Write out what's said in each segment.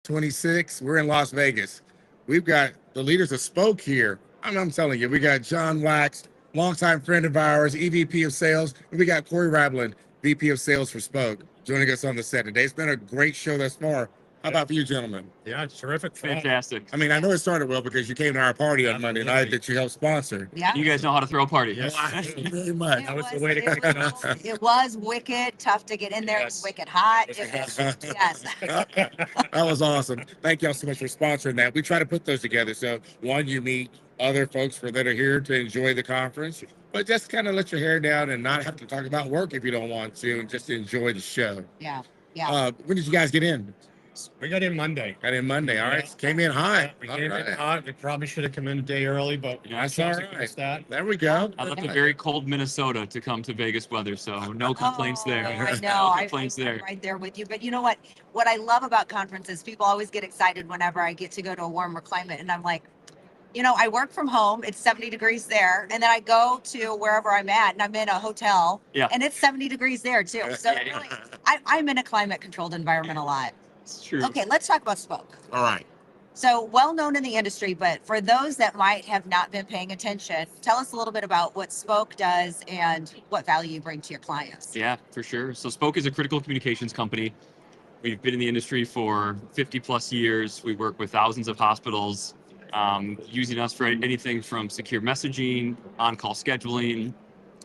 HIMSS26. We're in Las Vegas. We've got the leaders of Spoke here. I'm telling you, we got John Wax, longtime friend of ours, EVP of sales, and we got Corey Rablin, VP of sales for Spoke, joining us on the set today. It's been a great show thus far. How about for you, gentlemen? Yeah, it's terrific. Fantastic. I mean, I know it started well because you came to our party on Monday night that you helped sponsor. Yeah. You guys know how to throw a party. Yes. Very much. That was the way to kick it off. It was wicked, tough to get in there. It was Yes. wicked hot. It was, yes. That was awesome. Thank y'all so much for sponsoring that. We try to put those together. So one, you meet other folks that are here to enjoy the conference, but just kind of let your hair down and not have to talk about work if you don't want to, and just enjoy the show. Yeah. Yeah. When did you guys get in? We got in Monday. Got in Monday. All right. Came in hot. We All came in right. hot. We probably should have come in a day early, but That's all right. that. There we go. I left a very cold Minnesota to come to Vegas weather, so no complaints there. Oh, I know. No complaints I'm there. right there with you. But you know what? What I love about conferences, people always get excited whenever I get to go to a warmer climate. And I'm like, you know, I work from home. It's 70 degrees there. And then I go to wherever I'm at and I'm in a hotel. Yeah. And it's 70 degrees there too. So Yeah. really, I'm in a climate controlled environment a lot. It's true. Okay, let's talk about Spoke. All right. So well known in the industry, but for those that might have not been paying attention, tell us a little bit about what Spoke does and what value you bring to your clients. Yeah, for sure. So Spoke is a critical communications company. We've been in the industry for 50 plus years. We work with thousands of hospitals, using us for anything from secure messaging, on-call scheduling.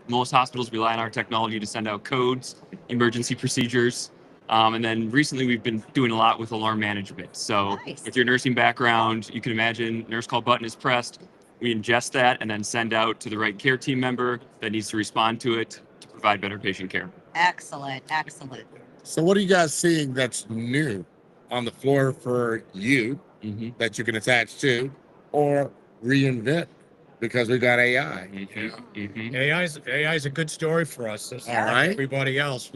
Most hospitals rely on our technology to send out codes, emergency procedures. And then recently we've been doing a lot with alarm management. So Nice. with your nursing background, you can imagine nurse call button is pressed. We ingest that and then send out to the right care team member that needs to respond to it to provide better patient care. Excellent, excellent. So what are you guys seeing that's new on the floor for you Mm-hmm. that you can attach to or reinvent because we got AI? Mm-hmm. AI is a good story for us. As All right. everybody else.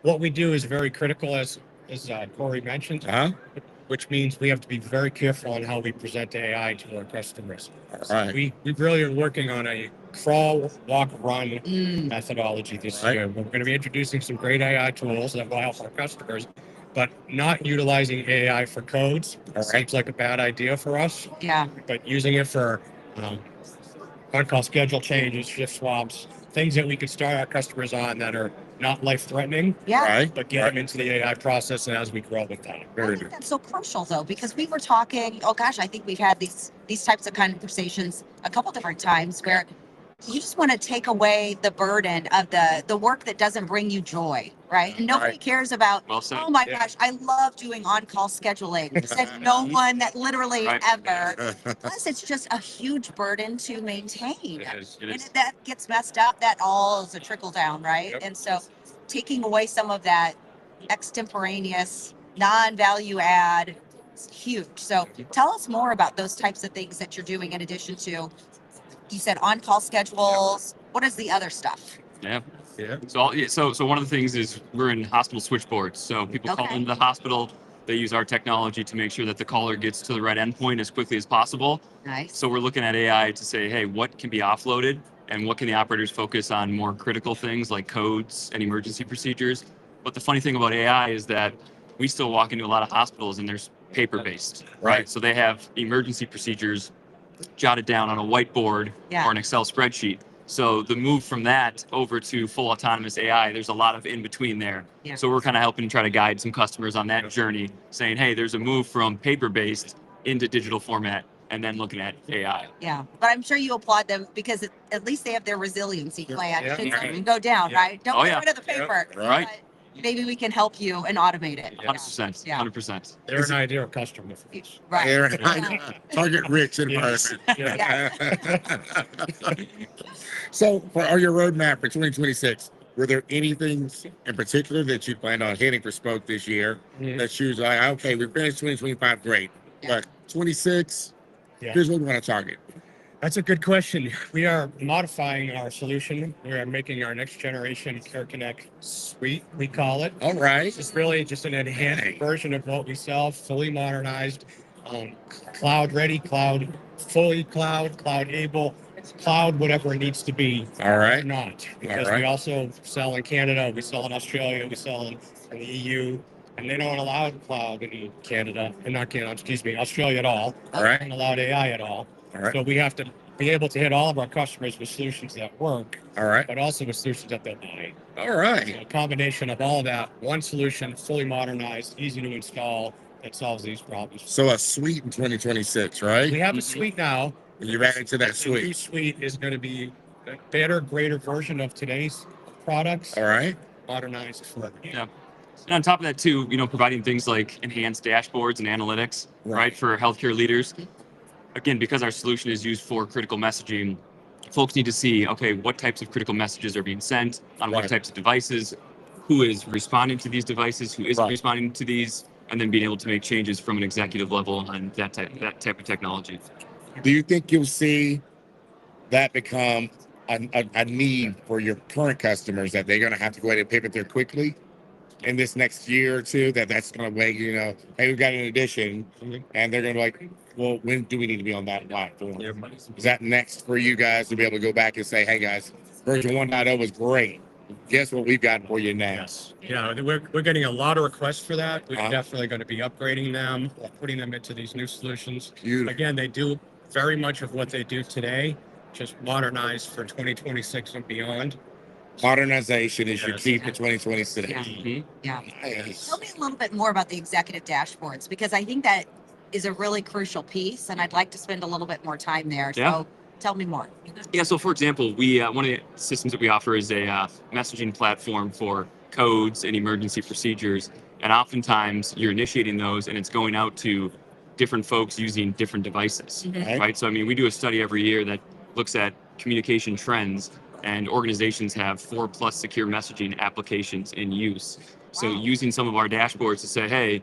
What we do is very critical, as Corey mentioned, Huh? which means we have to be very careful on how we present AI to our customers. All right. We really are working on a crawl, walk, run Mm, methodology this Right. year. We're going to be introducing some great AI tools that will help our customers, but not utilizing AI for codes. All right. Seems like a bad idea for us, yeah, but using it for on-call schedule changes, shift swaps, things that we could start our customers on that are not life-threatening, yeah. Right. but get them into the AI process and as we grow with that. I Very think good. that's so crucial though, because we were talking, oh gosh, I think we've had these types of conversations a couple different times where you just want to take away the burden of the work that doesn't bring you joy, right? And nobody Right. cares about, Well said. oh my Yeah. gosh, I love doing on-call scheduling. Said no one that literally Right. ever. Plus, it's just a huge burden to maintain. It is. It And is. if that gets messed up, that all is a trickle down, right? Yep. And so taking away some of that extemporaneous, non-value add is huge. So tell us more about those types of things that you're doing in addition to, you said on-call schedules. What is the other stuff? Yeah. Yeah. So one of the things is we're in hospital switchboards. So people call Okay. into the hospital. They use our technology to make sure that the caller gets to the right endpoint as quickly as possible. Nice. So we're looking at AI to say, hey, what can be offloaded and what can the operators focus on more critical things like codes and emergency procedures. But the funny thing about AI is that we still walk into a lot of hospitals and there's paper-based, Right. So they have emergency procedures jotted down on a whiteboard Yeah. or an Excel spreadsheet. So the move from that over to full autonomous AI, there's a lot of in between there. Yeah. So we're kind of helping try to guide some customers on that journey, saying, hey, there's a move from paper-based into digital format and then looking at AI. Yeah, but I'm sure you applaud them because at least they have their resiliency plan. Yeah. Should something go down, Yeah. right? Don't Oh, get yeah. rid of the paper. Right. But maybe we can help you and automate it. 100%. Yeah. 100%. They're an ideal customer for us. Right. Aaron, Yeah. Target rich Yes. environment. Yeah. So for your roadmap for 2026, were there anything in particular that you planned on hitting for Spoke this year Mhm. that you was like, okay, we finished 2025 great, Yeah. but 26, Yeah. here's what we want to target. That's a good question. We are modifying our solution. We are making our next generation Care Connect suite, we call it. All right. It's really just an enhanced version of what we sell, fully modernized, cloud ready, cloud able, cloud whatever it needs to be. All right. Not because All right. we also sell in Canada, we sell in Australia, we sell in the EU, and they don't allow cloud in Canada, and not Canada, excuse me, Australia at all. All right. They don't allow AI at all. All right. So we have to be able to hit all of our customers with solutions that work, All right. but also with solutions that they'll buy. All So right. a combination of all of that, one solution, fully modernized, easy to install, that solves these problems. So a suite in 2026, right? We have a suite now. You're adding to that The new suite. suite is going to be a better, greater version of today's products, All right. modernized for Yeah. And on top of that too, providing things like enhanced dashboards and analytics, right, for healthcare leaders. Again, because our solution is used for critical messaging, folks need to see, okay, what types of critical messages are being sent on what Right. types of devices, who is responding to these devices, who isn't Right. responding to these, and then being able to make changes from an executive level on that type of technology. Do you think you'll see that become a need for your current customers, that they're going to have to go ahead and pivot there quickly in this next year or two, that's going to wait, hey, we've got an addition, and they're going to be like, well, when do we need to be on that platform? Is that next for you guys to be able to go back and say, hey guys, version 1.0 was great. Guess what we've got for you now? Yes. Yeah, we're getting a lot of requests for that. We're Uh-huh. definitely going to be upgrading them, putting them into these new solutions. Beautiful. Again, they do very much of what they do today, just modernized for 2026 and beyond. Modernization is your Yes. key for 2026. Yeah. Mhm. Yeah. Nice. Tell me a little bit more about the executive dashboards, because I think that is a really crucial piece, and I'd like to spend a little bit more time there. Yeah. So tell me more. Yeah, so for example, we one of the systems that we offer is a messaging platform for codes and emergency procedures. And oftentimes you're initiating those and it's going out to different folks using different devices, Mhm. right? So, I mean, we do a study every year that looks at communication trends, and organizations have 4+ secure messaging applications in use. So Wow. using some of our dashboards to say, hey,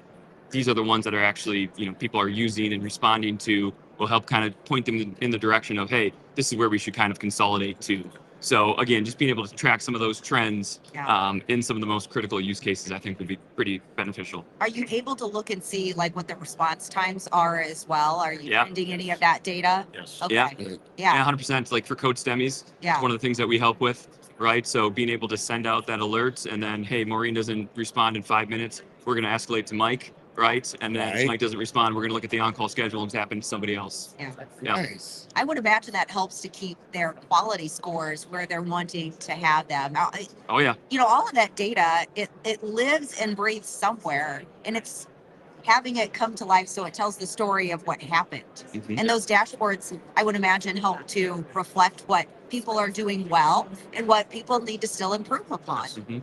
these are the ones that are actually, people are using and responding to, will help kind of point them in the direction of, hey, this is where we should kind of consolidate to. So again, just being able to track some of those trends Yeah. in some of the most critical use cases, I think would be pretty beneficial. Are you able to look and see like what the response times are as well? Are you Yeah. finding any of that data? Yes. Okay. Yeah. Yeah. Yeah, 100%. Like for code STEMIs, Yeah. it's one of the things that we help with, right? So being able to send out that alert, and then, hey, Maureen doesn't respond in 5 minutes, we're going to escalate to Mike, right? And then if Right. Mike doesn't respond, we're going to look at the on-call schedule and tap into somebody else. Yeah. Yeah. Nice. I would imagine that helps to keep their quality scores where they're wanting to have them. Now, Oh yeah. all of that data, it lives and breathes somewhere, and it's having it come to life so it tells the story of what happened. Mhm. And those dashboards, I would imagine, help to reflect what people are doing well and what people need to still improve upon. Mhm.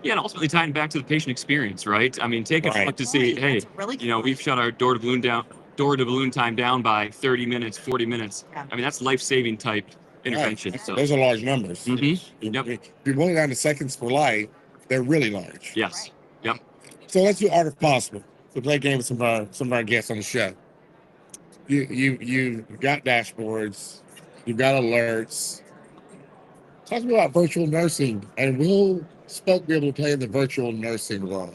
Yeah, and ultimately tying back to the patient experience, right? I mean, take a Right. look to see, Right, hey, that's a really good we've point. shut our door to balloon time down by 30 minutes, 40 minutes. Yeah. I mean, that's life-saving type intervention. Right. So, Those are large numbers. Mhm. If you're going down to seconds for life, they're really large. yes. Yep. So let's do art if possible. To play a game with some of our guests on the show. You've got dashboards, you've got alerts. Talk to me about virtual nursing, and will Spoke be able to play in the virtual nursing role?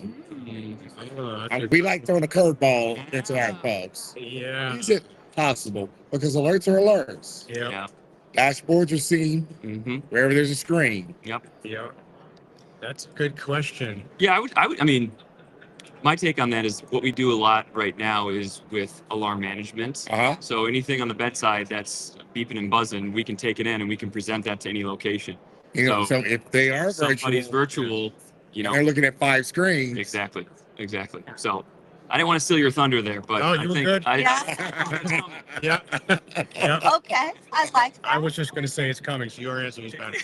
We like throwing a curveball into our folks. Yeah. Is it possible? Because alerts are alerts. Yeah. Yeah. Dashboards are seen Mm-hmm. wherever there's a screen. Yep. Yeah. That's a good question. Yeah, I mean, my take on that is what we do a lot right now is with alarm management. Uh-huh. So anything on the bedside that's beeping and buzzing, we can take it in and we can present that to any location. So So if they are somebody's virtual, virtual, and they're looking at 5 screens. exactly. So I didn't want to steal your thunder there, but No, I you were think good. Yeah. Yeah. Yeah. Okay, I like I that. was just going to say it's coming, so your answer was better.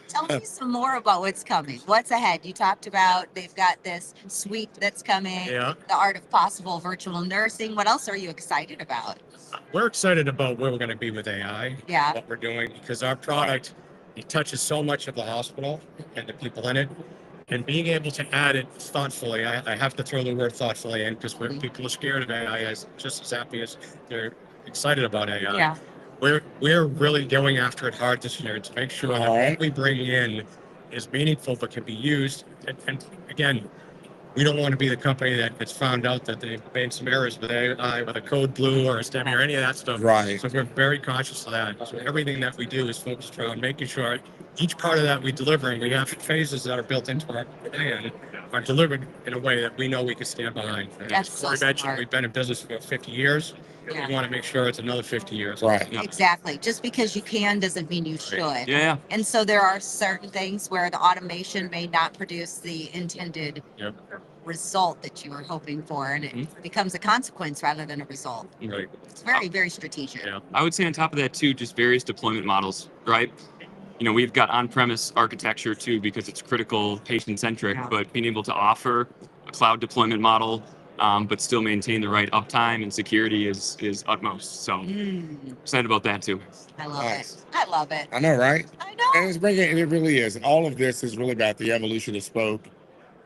Tell me some more about what's coming. What's ahead? You talked about they've got this suite that's coming, Yeah. the art of possible virtual nursing. What else are you excited about? We're excited about where we're going to be with AI, Yeah. what we're doing, because our product, it touches so much of the hospital and the people in it. And being able to add it thoughtfully, I have to throw the word thoughtfully in, because people are scared of AI as just as happy as they're excited about AI. Yeah. We're really going after it hard this year to make sure that Alright. what we bring in is meaningful but can be used. And again, we don't want to be the company that gets found out that they've made some errors with AI, with a code blue or a STEMI or any of that stuff. Right. So we're very conscious of that. So everything that we do is focused around making sure each part of that we deliver, and we have phases that are built into our plan, are delivered in a way that we know we can stand behind. That's so Corey mentioned smart. we've been in business for 50 years. Yeah. We want to make sure it's another 50 years. Right. Yeah. Exactly. Just because you can doesn't mean you should. Yeah, yeah. And so there are certain things where the automation may not produce the intended Yep. result that you were hoping for, and it Mhm. becomes a consequence rather than a result. Right. It's very, very strategic. Yeah. I would say on top of that too, just various deployment models, right? You know, we've got on-premise architecture too because it's critical, patient-centric, Yeah. but being able to offer a cloud deployment model, but still maintain the right uptime and security is utmost. So excited about that too. I love Nice. it. I love it. I know, right? I And know. it's bringing, and it really is. All of this is really about the evolution of Spoke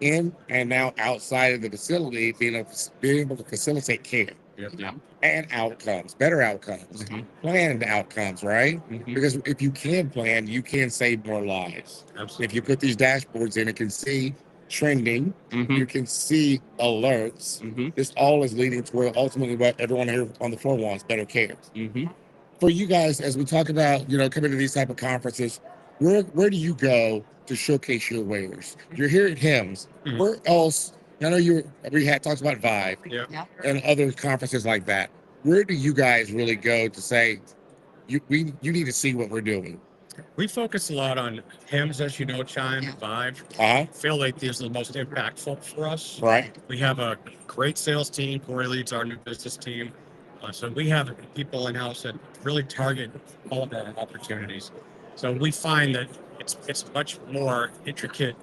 in and now outside of the facility, being able to facilitate care Yep. Yeah. and outcomes, better outcomes, Mhm. planned outcomes, right? Mhm. Because if you can plan, you can save more lives. Absolutely. If you put these dashboards in, it can see trending, Mhm. you can see alerts. Mhm. This all is leading to ultimately what everyone here on the floor wants: better care. Mhm. For you guys, as we talk about, coming to these type of conferences, where do you go to showcase your wares? You're here at HIMSS. Mhm. Where else? I know we had talked about Vive Yeah. Yeah. and other conferences like that. Where do you guys really go to say you need to see what we're doing? We focus a lot on HIMSS, as you know, Chime, Yeah. Vive. Uh-huh. Feel like these are the most impactful for us. Right. We have a great sales team. Corey leads our new business team. So we have people in house that really target all of our opportunities. So we find that it's much more intricate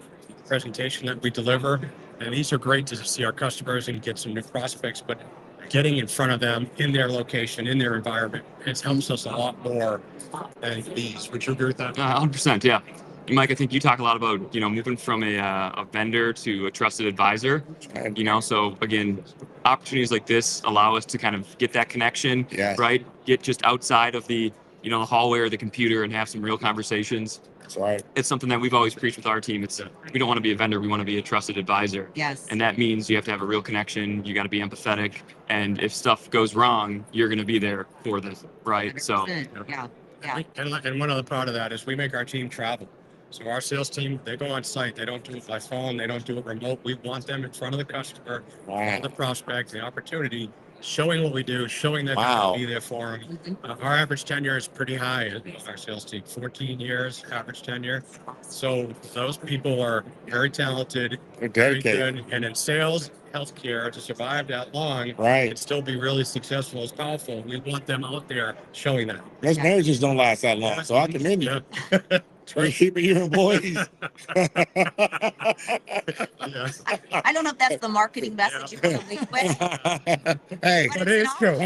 presentation that we deliver, and these are great to see our customers and get some new prospects. But getting in front of them in their location, in their environment, it helps us a lot more than these. Would you agree with that? 100%. Yeah. And Mike, I think you talk a lot about, moving from a vendor to a trusted advisor, so again, opportunities like this allow us to kind of get that connection, Yes. right? Get just outside of the, the hallway or the computer and have some real conversations. That's right. It's something that we've always preached with our team. We don't want to be a vendor. We want to be a trusted advisor. Yes. And that means you have to have a real connection. You got to be empathetic. And if stuff goes wrong, you're going to be there for them, right? So 100%. Yeah. Yeah. And one other part of that is we make our team travel. So our sales team, they go on site. They don't do it by phone. They don't do it remote. We want them in front of the customer, Wow. the prospect, the opportunity, showing what we do, showing that Wow. we'll be there for them. Mhm. Our average tenure is pretty high in our sales team, 14 years average tenure. So those people are very talented, They're very dedicated. good. And in sales, healthcare, to survive that long Right. and still be really successful is powerful. We want them out there showing that. Those Yeah. marriages don't last that long, so I commend you. Yeah. For keeping your employees. Yeah. I don't know if that's the marketing message you want to lead with. Hey, But it's true.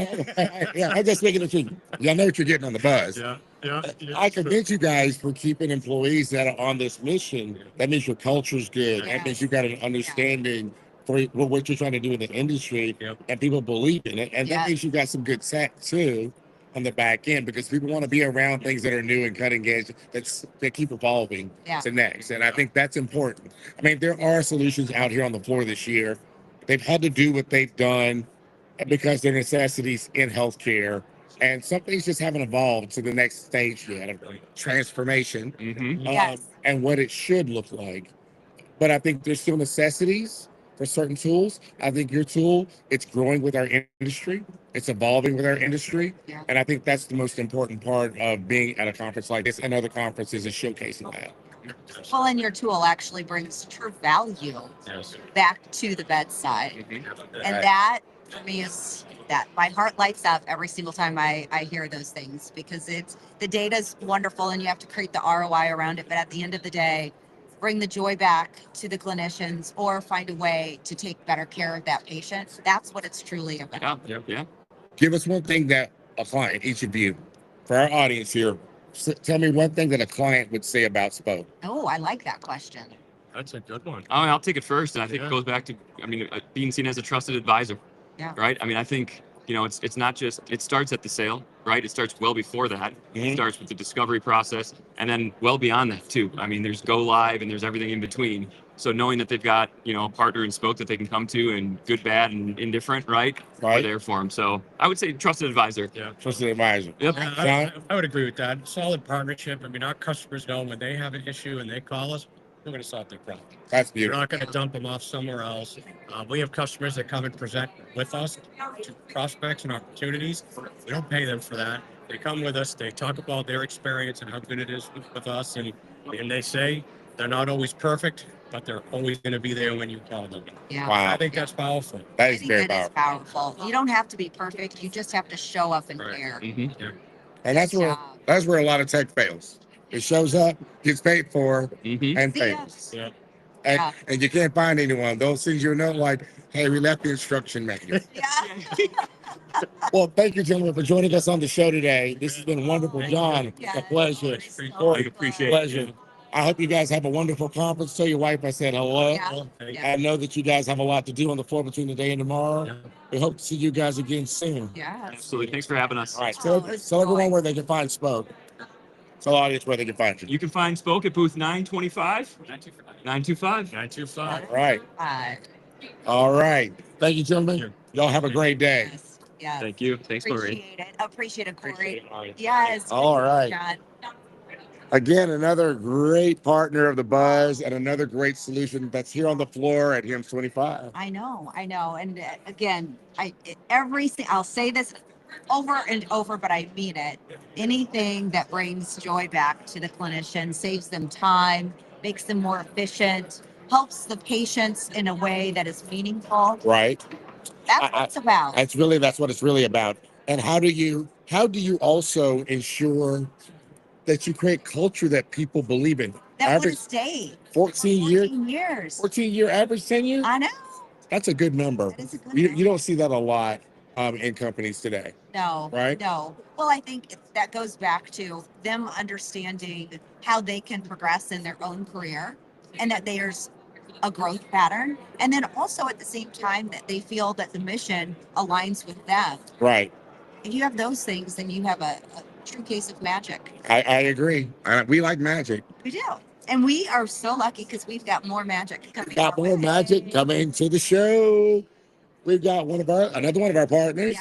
yeah, I'm just making the truth. Y'all know what you're getting on the buzz. Yeah. Yeah. I commend you guys for keeping employees that are on this mission. That means your culture's good. That means you got an understanding for what you're trying to do in the industry, Yep. and people believe in it. And that Yeah. means you got some good tech too on the back end, because people want to be around things that are new and cutting edge that keep evolving Yeah. to next. And I think that's important. I mean, there are solutions out here on the floor this year. They've had to do what they've done because they're necessities in healthcare. And some things just haven't evolved to the next stage yet of transformation, mhm. Yes. and what it should look like. But I think there's still necessities for certain tools. I think your tool, it's growing with our industry, it's evolving with our industry. Yeah. And I think that's the most important part of being at a conference like this and other conferences, is showcasing that. Well, and your tool actually brings true value Yes. back to the bedside. Mhm. And Right. that for me is that my heart lights up every single time I hear those things, because the data's wonderful and you have to create the ROI around it. But at the end of the day, bring the joy back to the clinicians or find a way to take better care of that patient. That's what it's truly about. Yeah. Yeah. Give us one thing that a client, each of you, for our audience here, tell me one thing that a client would say about Spoke. Oh, I like that question. That's a good one. I'll take it first. And I think Yeah. it goes back to, being seen as a trusted advisor. Yeah. Right. I mean, I think, it's not just, it starts at the sale, right? It starts well before that. It Mhm. starts with the discovery process and then well beyond that too. I mean, there's go live and there's everything in between. So knowing that they've got, a partner in Spoke that they can come to, and good, bad, and indifferent, right? Right. We're there for them. So I would say trusted advisor. Yeah. Trusted advisor. Yep. Yeah, John? I would agree with that. Solid partnership. I mean, our customers know when they have an issue and they call us, we're going to solve their problem. That's We're beautiful. not going to dump them off somewhere else. We have customers that come and present with us to prospects and opportunities. We don't pay them for that. They come with us. They talk about their experience and how good it is with us. And they say they're not always perfect, but they're always going to be there when you call them. Yeah. Wow. I think that's powerful. That I is think very that is powerful. powerful. You don't have to be perfect. You just have to show up and Right. care. Mm-hmm. And that's where a lot of tech fails. It shows up, gets paid for, Mm-hmm. and See ya. fails. Yeah. And, Yeah. and you can't find anyone. Those things you know, like, hey, we left the instruction manual. Yeah. Well, thank you, gentlemen, for joining us on the show today. This has been wonderful. John, Yes. a pleasure. So Corey, appreciate it. pleasure. I hope you guys have a wonderful conference. Tell your wife I said hello. Yeah. Well, hey, Yeah. I know that you guys have a lot to do on the floor between today and tomorrow. Yeah. We hope to see you guys again soon. Yes. Absolutely. Thanks for having us. All right. Oh, So, it was so everyone joy. where they can find Spoke. Tell the audience where they can find you. You can find Spoke at booth 925. 925. 925. All right. Uh, All right. Thank you, gentlemen. Sure. Y'all have a great day. yes. Yes. Thank you. Thanks, Marie. Appreciate it. Appreciate it, Corey. Appreciate it, Marie. Yes. All right. John. Again, another great partner of the Buzz and another great solution that's here on the floor at HIMSS 25. I know. And again, I'll say this over and over, but I mean it. Anything that brings joy back to the clinician, saves them time, makes them more efficient, helps the patients in a way that is meaningful. Right. That's what it's about. That's what it's really about. And how do you also ensure that you create culture that people believe in? That want Average to stay 14 years, 14 years. 14-year average tenure. I know. That's a good number. That is a good You number. don't see that a lot in companies today. No, Right? no. Well, I think that goes back to them understanding how they can progress in their own career and that there's a growth pattern. And then also at the same time that they feel that the mission aligns with them. Right. If you have those things, then you have a true case of magic. I agree. We like magic. We do. And we are so lucky because we've got more magic coming. Got our more way. magic coming to the show. We've got another one of our partners,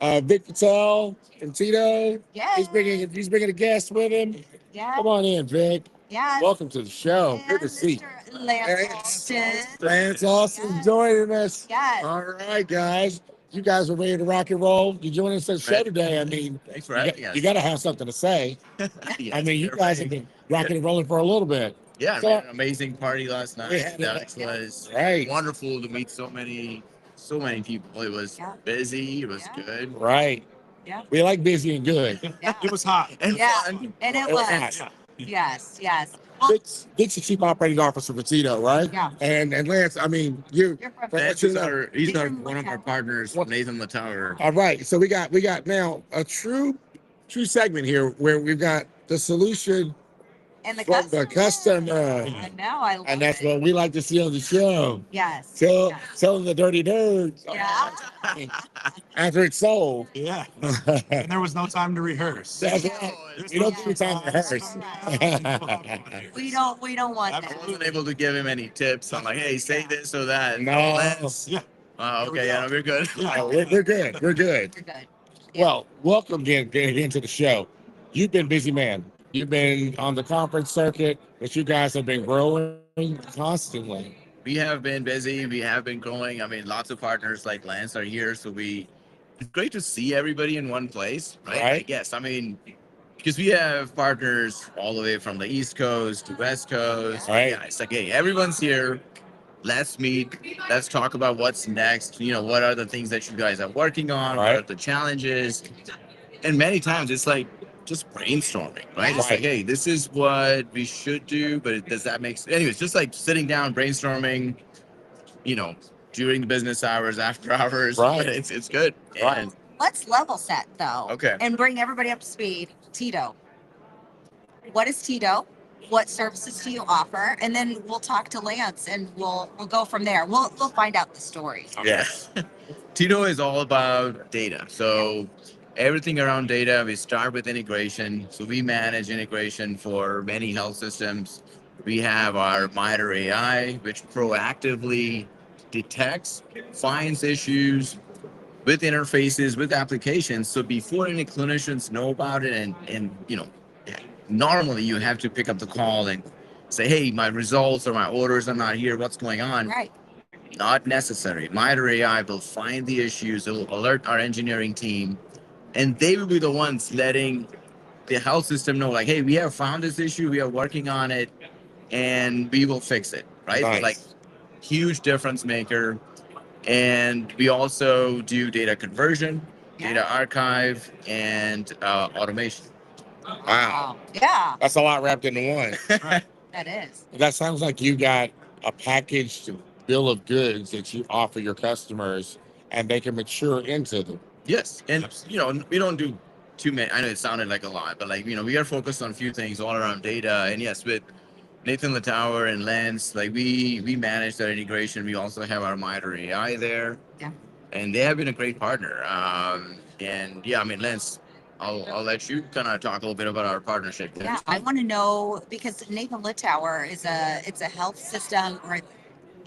Yeah. Vic Patel from Tito. Yeah. He's bringing a guest with him. Yeah. Come on in, Vic. Yeah. Welcome to the show. Good to see you. Mr. Lance Austin. Lance Austin joining us. Yes. All right, guys. You guys are ready to rock and roll. You joining us at the show today. I mean, Thanks for having us. you got to have something to say. I mean, you guys have been rocking and rolling for a little bit. Yeah, So- we had an amazing party last night. We had That was Right. wonderful to meet so many people. It was Yeah. busy. It was Yeah. good. Right. Yeah. We like busy and good. Yeah. It was hot. And Yeah. fun. And it It was was. hot. Yes. Yes. Well, Vic's the chief operating officer for Tito, right? yeah. And Lance, I mean, you. You're from That's you just know. he's Nathan one of our Latower. partners, What? Nathan Latower. All right. So we got now a true segment here where we've got the solution And the from the customer. I know. I love And that's it. what we like to see on the show. Yes. Tell yes. tell them the dirty nerds Yeah. after it's sold. Yeah, That's and there was no time to rehearse. right. You don't give me time to rehearse. We don't want I that. wasn't able to give him any tips. I'm like, hey, say this or that. No. Let's. Yeah. Okay, yeah, no, we're good. We're good. We're good. You're good. Yeah. Well, welcome again to the show. You've been busy, man. You've been on the conference circuit, but you guys have been growing constantly. We have been busy. We have been growing. I mean, lots of partners like Lance are here, so it's great to see everybody in one place, right? I Right. guess. I mean, because we have partners all the way from the East Coast to West Coast. Right. Yeah, it's like, hey, everyone's here. Let's meet. Let's talk about what's next. What are the things that you guys are working on? Right. What are the challenges? And many times it's like just brainstorming, right? It's Right. like, hey, this is what we should do, but does that make sense? Anyways, just like sitting down, brainstorming, during the business hours, after hours. Right. It's good. Right. And Let's level set though. Okay. And bring everybody up to speed. Tito. What is Tito? What services do you offer? And then we'll talk to Lance and we'll go from there. We'll find out the story. Yes. Tito is all about data. So everything around data, we start with integration. So we manage integration for many health systems. We have our MITRE AI, which proactively detects, finds issues with interfaces, with applications. So before any clinicians know about it, and normally you have to pick up the call and say, hey, my results or my orders are not here. What's going on? Right. Not necessary. MITRE AI will find the issues. It will alert our engineering team, and they will be the ones letting the health system know, like, hey, we have found this issue. We are working on it, and we will fix it. Right? Nice. Like, huge difference maker. And we also do data conversion, data archive, and automation. Wow. Yeah, That's a lot wrapped into one. that is. That sounds like you got a packaged bill of goods that you offer your customers and they can mature into them. Yes, and we don't do too many. I know it sounded like a lot, but we are focused on a few things all around data. And yes, with Nathan Latower and Lance, like we manage that integration. We also have our MITRE AI there, Yeah. and they have been a great partner. And yeah, I mean, Lance, I'll let you kind of talk a little bit about our partnership. Yeah, I want to know because Nathan Litower it's a health system,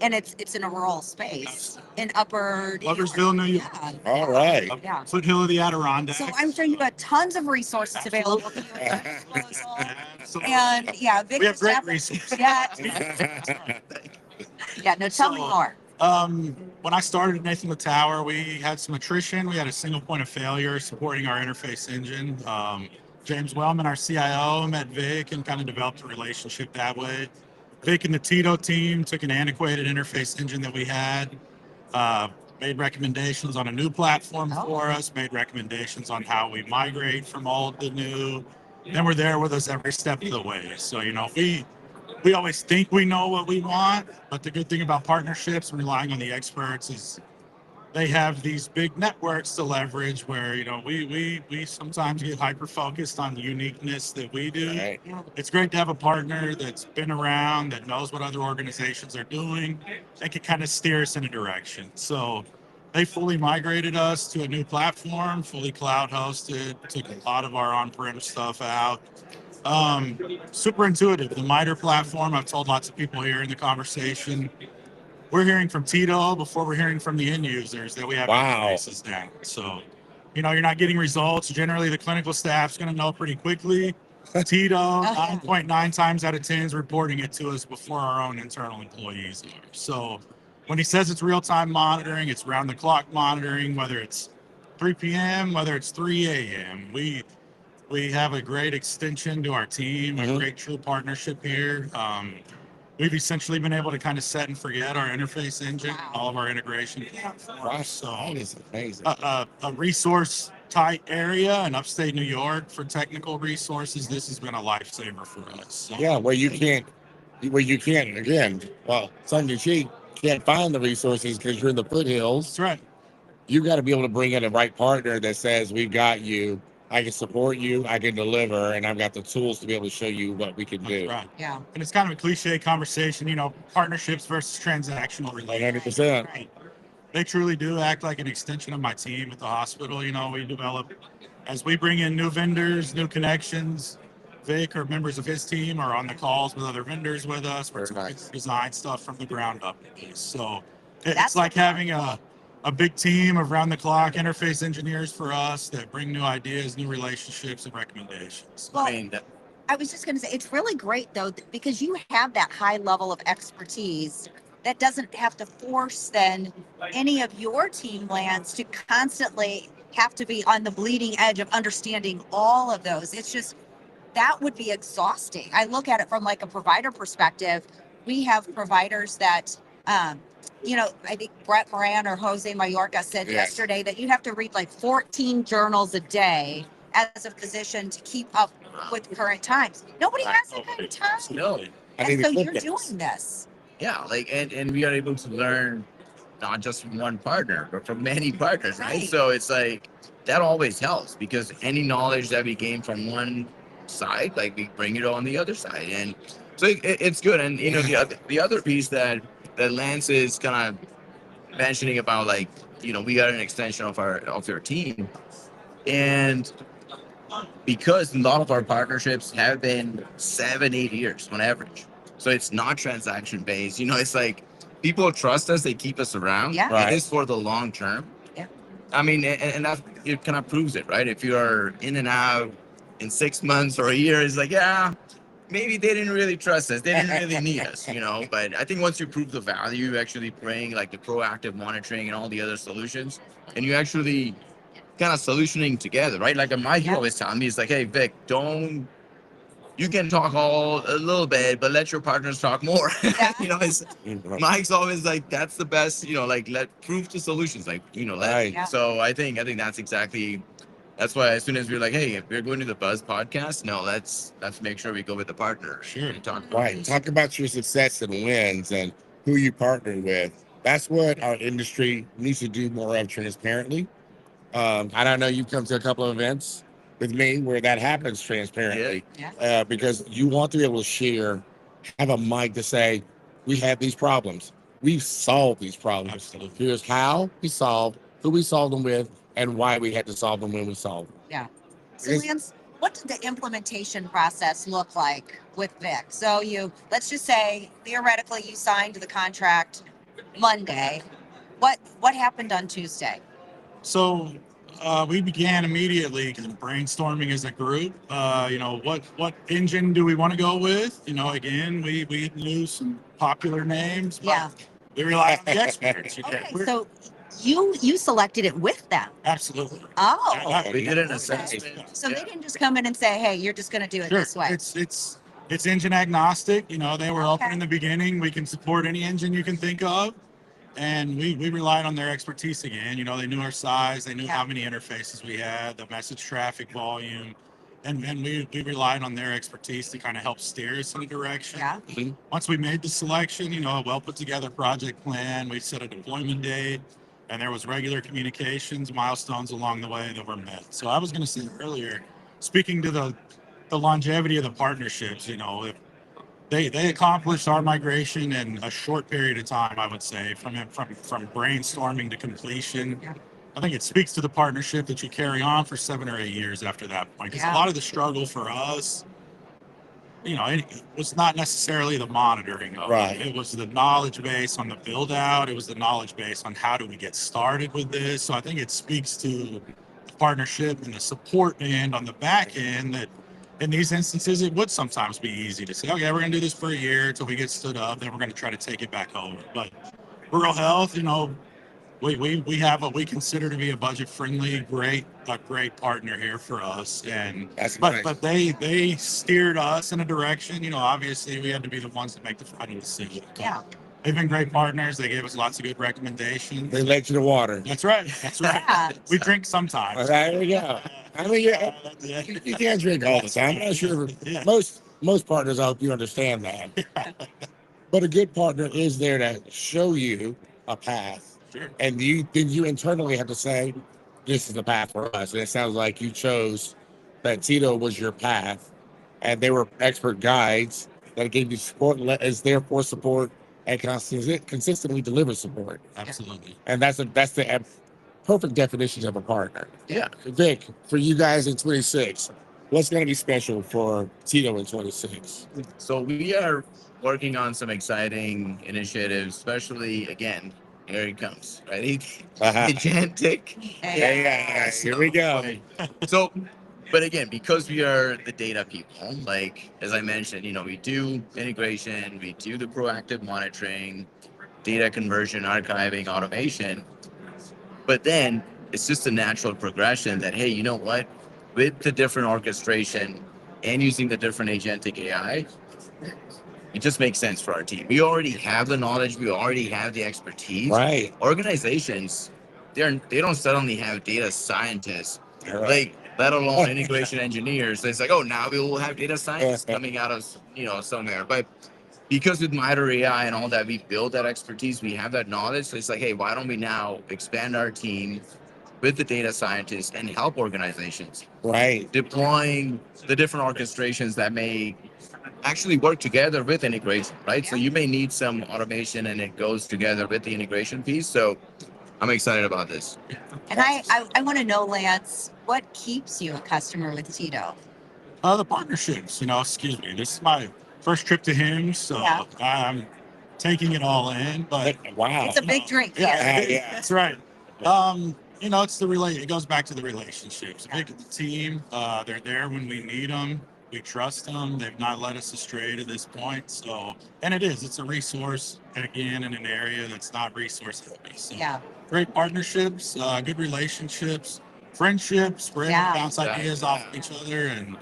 and it's in a rural space in Upper New York. Loversville, New York. Yeah. All right. Yeah. Foothill of the Adirondacks. So I'm sure you got tons of resources available to you at your disposal. Absolutely. And yeah, We have great staff- resources. Yeah, yeah. No, tell me So, more. When I started at Nathan Latower, we had some attrition. We had a single point of failure supporting our interface engine. James Wellman, our CIO, met Vic and kind of developed a relationship that way. Vic and the Tito team took an antiquated interface engine that we had, made recommendations on a new platform for us, made recommendations on how we migrate from old to new. Then we're there with us every step of the way. So, we always think we know what we want, but the good thing about partnerships and relying on the experts is they have these big networks to leverage where, we sometimes get hyper focused on the uniqueness that we do. Right. It's great to have a partner that's been around, that knows what other organizations are doing, and can kind of steer us in a direction. So they fully migrated us to a new platform, fully cloud hosted, took a lot of our on-prem stuff out. Super intuitive. The MITRE platform, I've told lots of people here in the conversation, we're hearing from Tito before we're hearing from the end users that we have interfaces down. So, you're not getting results. Generally, the clinical staff's going to know pretty quickly. Tito, 9.9 times out of 10 is reporting it to us before our own internal employees are. So when he says it's real-time monitoring, it's round-the-clock monitoring, whether it's 3 p.m., whether it's 3 a.m. We have a great extension to our team, a great true partnership here. We've essentially been able to kind of set and forget our interface engine, all of our integration platforms. So That is amazing. a resource tight area in upstate New York for technical resources, this has been a lifesaver for us. So, Yeah, where you can't, again, well, tongue in cheek, can't find the resources because you're in the foothills. that's right. You got to be able to bring in the right partner that says, we've got you, I can support you, I can deliver, and I've got the tools to be able to show you what we can do. That's right. Yeah. And it's kind of a cliche conversation, partnerships versus transactional relationships. 100%. Right. They truly do act like an extension of my team at the hospital. We develop, as we bring in new vendors, new connections, Vic or members of his team are on the calls with other vendors with us. We're Very nice. design stuff from the ground up. So That's it's like having a big team of round the clock interface engineers for us that bring new ideas, new relationships, and recommendations. Well, I mean, I was just going to say, it's really great though, because you have that high level of expertise that doesn't have to force then any of your team lands to constantly have to be on the bleeding edge of understanding all of those. It's just, that would be exhausting. I look at it from like a provider perspective. We have providers that, I think Brett Moran or Jose Mayorga said yesterday that you have to read like 14 journals a day as a physician to keep up with current times. Nobody has that kind of time. no. And so you're doing this. Yeah, and we are able to learn not just from one partner, but from many partners, right? Right. So it's like that always helps because any knowledge that we gain from one side, like we bring it on the other side, and so it's good. And the other piece that Lance is kind of mentioning about, like, we got an extension of your team, and because a lot of our partnerships have been 7-8 years on average. So it's not transaction based. You know, it's like people trust us, they keep us around. Yeah. Right. It is for the long term. Yeah. I mean, and that it kind of proves it, right? If you are in and out in 6 months or a year, it's like, yeah, maybe they didn't really trust us. They didn't really need us, you know. But I think once you prove the value, actually bring like the proactive monitoring and all the other solutions, and you actually kind of solutioning together, right? Like Mike Yeah. always telling me, it's like, hey, Vic, don't. You can talk all a little bit, but let your partners talk more. Yeah. You know, it's Mike's always like, that's the best. You know, like let prove the solutions, like let. Right. Yeah. So I think that's exactly. That's why as soon as we're like, hey, if we're going to the Buzz podcast, no, let's make sure we go with the partner. Sure. And talk Right. Talk about your success and wins and who you partner with. That's what our industry needs to do more of transparently. I don't know, you've come to a couple of events with me where that happens transparently. Yeah. Because you want to be able to share, have a mic to say, we have these problems. We've solved these problems. Absolutely. Here's how we solved, who we solved them with, and why we had to solve them when we solved them. Yeah. So Because- Lance, what did the implementation process look like with Vic? So let's just say theoretically you signed the contract Monday. What happened on Tuesday? So we began immediately kind of brainstorming as a group. What engine do we want to go with? Again, we knew some popular names, but Yeah. we rely on the experts. Okay. We're- So you selected it with them. absolutely. Oh. We did an Okay. assessment. So they didn't just come in and say, "Hey, you're just going to do it Sure. this way." It's engine agnostic. They were open Okay. in the beginning. We can support any engine you can think of. And we relied on their expertise again. They knew our size, they knew Yeah. how many interfaces we had, the message traffic volume, and we relied on their expertise to kind of help steer us in a direction. Yeah. Once we made the selection, a well put together project plan, we set a deployment date, and there was regular communications, milestones along the way that were met. So I was going to say earlier, speaking to the longevity of the partnerships, if they accomplished our migration in a short period of time, I would say, from brainstorming to completion. I think it speaks to the partnership that you carry on for 7 or 8 years after that point. Because Yeah. a lot of the struggle for us, it was not necessarily the monitoring of Right. it. It was the knowledge base on the build out. It was the knowledge base on how do we get started with this. So I think it speaks to the partnership and the support end on the back end that in these instances, it would sometimes be easy to say, okay, we're going to do this for a year until we get stood up, then we're going to try to take it back over. But rural health, we have what we consider to be a budget friendly, great partner here for us. And That's nice. but they steered us in a direction. Obviously we had to be the ones to make the final decision. Yeah. They've been great partners. They gave us lots of good recommendations. They led you to water. That's right. Yeah. We drink sometimes. There we go. I mean, you can't drink all the time. I'm not sure. Yeah. Most partners, I hope you understand that. But a good partner is there to show you a path. Sure. And then you internally have to say, this is the path for us. And it sounds like you chose that Tito was your path. And they were expert guides that gave you support, is there for support, and consistently deliver support. Absolutely. And that's the perfect definition of a partner. Yeah. Vic, for you guys in 26, what's going to be special for Tito in 26? So we are working on some exciting initiatives, especially again, here it comes, right? Agentic. Yeah, here we go. So, but again, because we are the data people, like as I mentioned, we do integration, we do the proactive monitoring, data conversion, archiving, automation. But then it's just a natural progression that, hey, you know what? With the different orchestration and using the different agentic AI, it just makes sense for our team. We already have the knowledge, we already have the expertise. Right. Organizations, they don't suddenly have data scientists, Right. let alone integration engineers. It's like, oh, now we will have data scientists coming out of somewhere. But because with MITRE AI and all that, we build that expertise, we have that knowledge. So it's like, hey, why don't we now expand our team with the data scientists and help organizations Right. deploying the different orchestrations that may actually work together with integration, right? So you may need some automation and it goes together with the integration piece. So I'm excited about this. And I want to know, Lance, what keeps you a customer with Tito? The partnerships, excuse me, this is my first trip to HIMSS, so Yeah. I'm taking it all in. But Wow. It's a big drink. yeah, Yeah. that's right. It's it goes back to the relationships. Big team. They're there when we need them. We trust them. They've not led us astray to this point. So, and it's a resource, again, in an area that's not resource heavy. So, Yeah. great partnerships, good relationships, friendships. We're able Yeah. to bounce ideas off of each other, and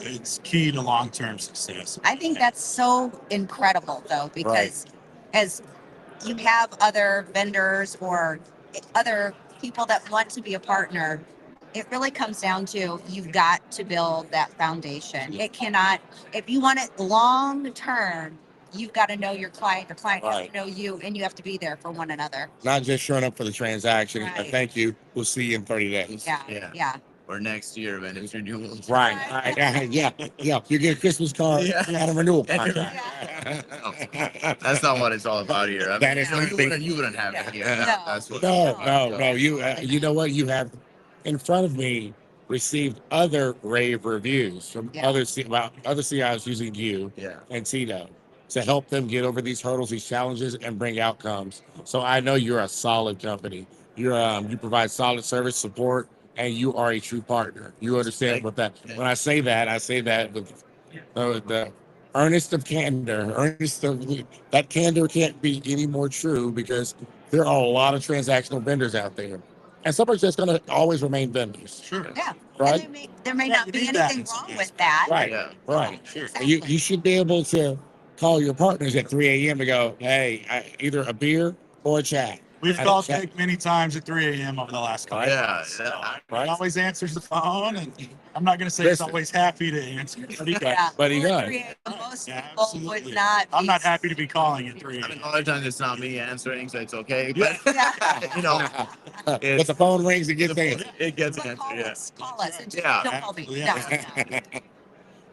it's key to long-term success. I think that's so incredible, though, because as you have other vendors or other people that want to be a partner, it really comes down to you've got to build that foundation. It cannot, if you want it long term, you've got to know your client has Right. to know you, and you have to be there for one another. Not just showing up for the transaction. Right. Thank you. We'll see you in 30 days. Yeah. Or next year when it's renewal. Right. Yeah. You get a Christmas card and a renewal And contract. That's not what it's all about here. I mean, That is not you wouldn't have it here. No. That's what. No. You know what? You have in front of me received other rave reviews from Yeah. other CIOs using you Yeah. and Tito to help them get over these hurdles, these challenges, and bring outcomes. So I know you're a solid company. You provide solid service support, and you are a true partner. You understand what that? When I say that with the earnest of candor. That candor can't be any more true because there are a lot of transactional vendors out there, and some are just going to always remain vendors. Sure. Yeah. Right. And there may Yeah, not you be need that. anything wrong with that. Right. Yeah. Right. Sure. And you should be able to call your partners at 3 a.m. to go, hey, either a beer or a chat. We've I called don't- Nick many times at 3 a.m. over the last couple Yeah. months. So Right. he always answers the phone, and I'm not going to say Listen. he's always happy to answer, but he does. Yeah. But he Well, does. 3 a.m., most Yeah, people would absolutely. not. I'm be- not happy to be calling at 3 I mean, a.m. a lot of times it's not me answering, so it's okay. But Yeah. you know, But the phone rings and gets there. it gets But answered. call Yeah. us. Call us. And just Yeah. don't call me. Absolutely. No.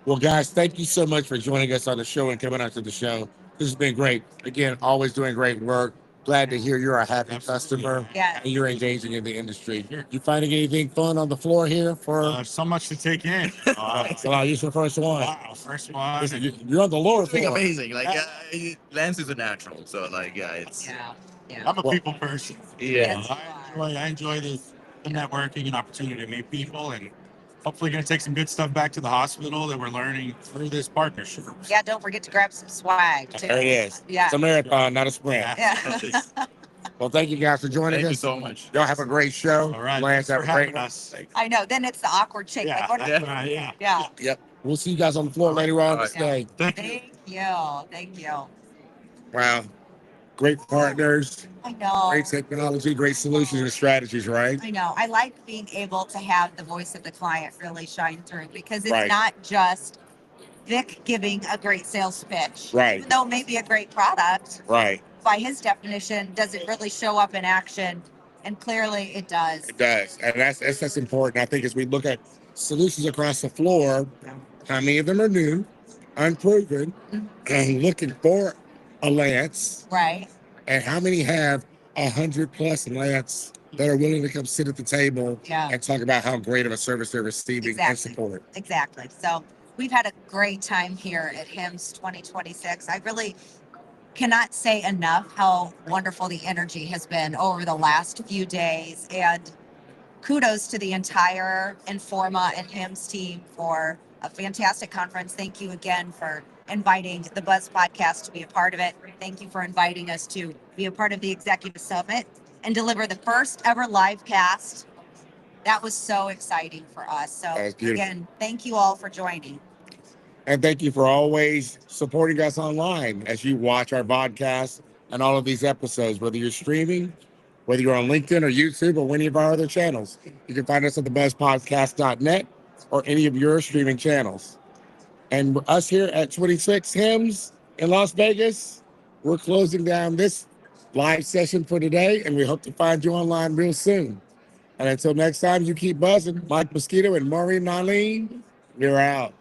Well, guys, thank you so much for joining us on the show and coming out to the show. This has been great. Again, always doing great work. Glad to hear you're a happy Absolutely. customer Yeah. and you're engaging in the industry. You finding anything fun on the floor here for? So much to take in. So I'll use the first one. Wow, first one. Listen, you're on the lower It's pretty floor. amazing. Like Lance is a natural, so like it's Yeah. Yeah. I'm a Well- people person. yeah. I enjoy the networking and opportunity to meet people, and hopefully going to take some good stuff back to the hospital that we're learning through this partnership. Yeah. Don't forget to grab some swag too. There it is. Yeah. It's a marathon, not a sprint. Yeah. Well, thank you guys for joining Thank you us. so much. Y'all have a great show. All right. Lance, Thanks have for a great having us. I know. Then it's the awkward shake. Yeah, Like, what- that's right. Yeah. yeah. Yep. We'll see you guys on the floor later on All this right. day. Thank you. Thank you. Thank you. Wow. Great partners, I know. great technology, great solutions and strategies, right? I know. I like being able to have the voice of the client really shine through because it's Right. not just Vic giving a great sales pitch. Right. Even though it may be a great product, Right. by his definition, does it really show up in action? And clearly it does. It does. And that's important. I think as we look at solutions across the floor, how many of them are new, unproven, and looking for a Lance, Right. and how many have 100+ Lance that are willing to come sit at the table Yeah. and talk about how great of a service they're receiving and Exactly. support. Exactly. So we've had a great time here at HIMSS 2026. I really cannot say enough how wonderful the energy has been over the last few days. And kudos to the entire Informa and HIMSS team for a fantastic conference. Thank you again for inviting the Buzz Podcast to be a part of it. Thank you for inviting us to be a part of the Executive Summit and deliver the first ever live cast. That was so exciting for us. So That was beautiful. again, thank you all for joining. And thank you for always supporting us online as you watch our podcast and all of these episodes, whether you're streaming, whether you're on LinkedIn or YouTube or any of our other channels. You can find us at thebuzzpodcast.net or any of your streaming channels. And us here at 26 HIMSS in Las Vegas, we're closing down this live session for today, and we hope to find you online real soon. And until next time, you keep buzzing. Mike Mosquito and Maureen Nalene, we're out.